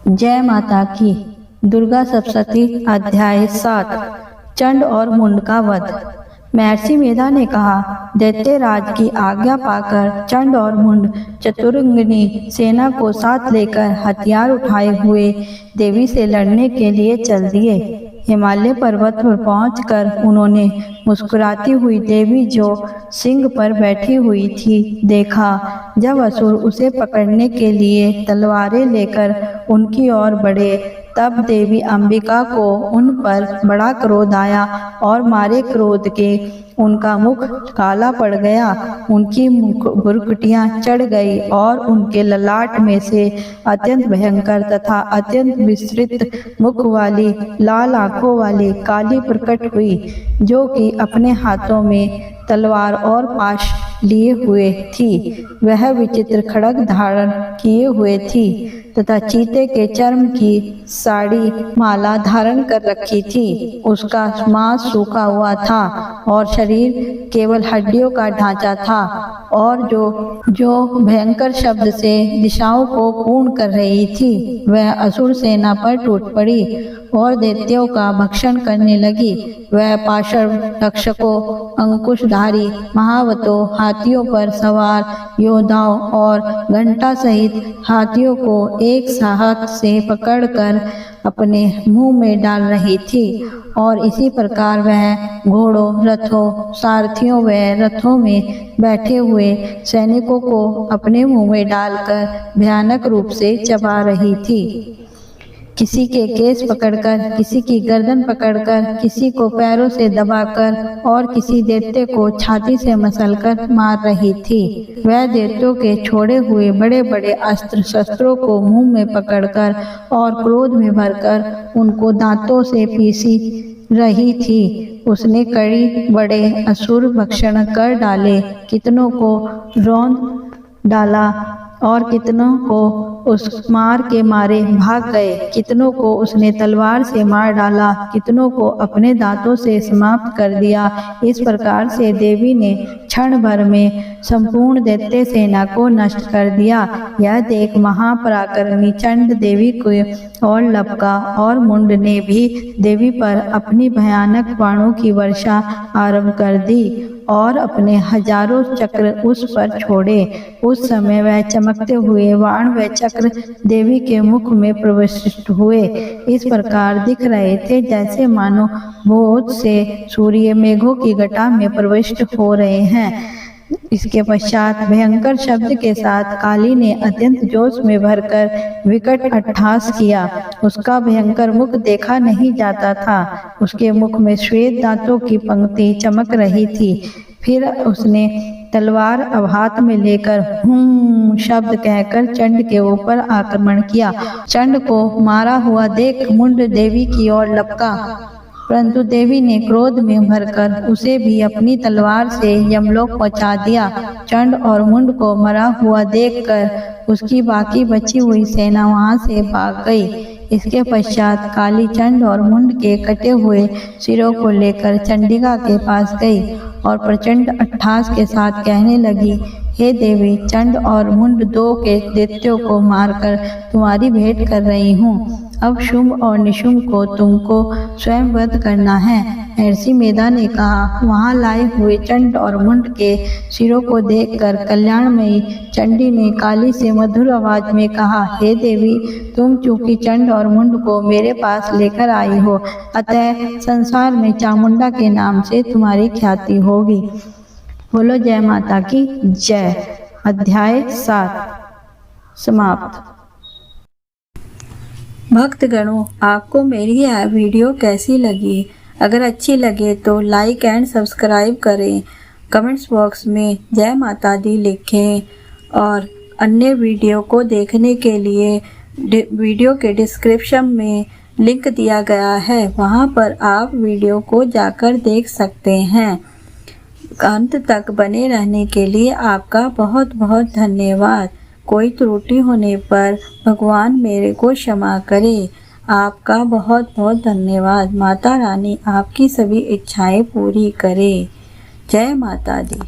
जय माता की। दुर्गा सप्तशती अध्याय 7। चंड और मुंड का वध। महर्षि मेधा ने कहा, दैत्यराज की आज्ञा पाकर चंड और मुंड चतुरंगिनी सेना को साथ लेकर हथियार उठाए हुए देवी से लड़ने के लिए चल दिए। हिमालय पर्वत पर पहुंचकर उन्होंने मुस्कुराती हुई देवी जो सिंह पर बैठी हुई थी देखा। जब असुर उसे पकड़ने के लिए तलवारें लेकर उनकी ओर बढ़े तब देवी अंबिका को उन पर बड़ा क्रोध आया और मारे क्रोध के उनका मुख काला पड़ गया, उनकी भुरकुटियां चढ़ गई और उनके ललाट में से अत्यंत भयंकर तथा अत्यंत विस्तृत मुख वाली लाल आंखों वाली काली प्रकट हुई, जो कि अपने हाथों में तलवार और पाश लिए हुए थी। वह विचित्र खड्ग धारण किए हुए थी तथा चीते के चर्म की साड़ी माला धारण कर रखी थी। उसका मांस सूखा हुआ था और शरीर केवल हड्डियों का ढांचा था और जो भयंकर शब्द से दिशाओं को पूर्ण कर रही थी, वह असुर सेना पर टूट पड़ी और दैत्यों का भक्षण करने लगी। वह पाशर रक्षकों, अंकुशधारी महावतों, हाथियों पर सवार योद्धाओं और घंटा सहित हाथियों को एक साथ से पकड़कर अपने मुंह में डाल रही थी और इसी प्रकार वह घोड़ों, रथों, सारथियों व रथों में बैठे हुए सैनिकों को अपने मुंह में डालकर भयानक रूप से चबा रही थी। किसी के केस पकड़कर, किसी की गर्दन पकड़कर, किसी को पैरों से दबाकर और किसी दैत्य को छाती से मसलकर मार रही थी। वह दैत्यों के छोड़े हुए बड़े बड़े अस्त्र शस्त्रों को मुंह में पकड़कर और क्रोध में भरकर उनको दांतों से पीसी रही थी। उसने कई बड़े असुर भक्षण कर डाले, कितनों को रौंद डाला और कितनों को उस मार के मारे भाग गए, कितनों को उसने तलवार से मार डाला, कितनों को अपने दांतों से समाप्त कर दिया। इस प्रकार से देवी ने क्षण भर में संपूर्ण दैत्य सेना को नष्ट कर दिया। यह देख महापराक्रमी चंड देवी को और लपका और मुंड ने भी देवी पर अपनी भयानक बाणों की वर्षा आरंभ कर दी और अपने हजारों चक्र उस पर छोड़े। उस समय वह चमकते हुए बाण व चक्र देवी के मुख में प्रविष्ट हुए। इस प्रकार दिख रहे थे जैसे मानो बहुत से सूर्य मेघों की घटा में प्रविष्ट हो रहे हैं। इसके पश्चात भयंकर शब्द के साथ काली ने अत्यंत जोश में भरकर विकट अट्टहास किया। उसका भयंकर मुख देखा नहीं जाता था। उसके मुख में श्वेत दांतों की पंक्ति चमक रही थी। फिर उसने तलवार अब हाथ में लेकर हूं शब्द कहकर चंड के ऊपर आक्रमण किया। चंड को मारा हुआ देख मुंड देवी की ओर लपका, परंतु देवी ने क्रोध में भरकर उसे भी अपनी तलवार से यमलोक पहुंचा दिया। चंड और मुंड को मरा हुआ देखकर उसकी बाकी बची हुई सेना वहां से भाग गई। इसके पश्चात काली चंड और मुंड के कटे हुए सिरों को लेकर चंडिका के पास गई और प्रचंड अट्टहास के साथ कहने लगी, हे देवी, चंड और मुंड दो के दैत्यों को मारकर तुम्हारी भेंट कर रही हूँ। अब शुंभ और निशुंभ को तुमको स्वयं वध करना है। महर्षि मेधा ने कहा, वहां लाए हुए चंड और मुंड के सिरों को देखकर कल्याणमयी चंडी ने काली से मधुर आवाज में कहा, हे देवी, तुम चूंकि चंड और मुंड को मेरे पास लेकर आई हो, अतः संसार में चामुंडा के नाम से तुम्हारी ख्याति होगी। बोलो जय माता की जय। अध्याय 7 समाप्त। भक्तगणों, आपको मेरी यह वीडियो कैसी लगी? अगर अच्छी लगे तो लाइक एंड सब्सक्राइब करें। कमेंट्स बॉक्स में जय माता दी लिखें और अन्य वीडियो को देखने के लिए वीडियो के डिस्क्रिप्शन में लिंक दिया गया है, वहां पर आप वीडियो को जाकर देख सकते हैं। अंत तक बने रहने के लिए आपका बहुत बहुत धन्यवाद। कोई त्रुटि होने पर भगवान मेरे को क्षमा करे। आपका बहुत बहुत धन्यवाद। माता रानी आपकी सभी इच्छाएं पूरी करे। जय माता दी।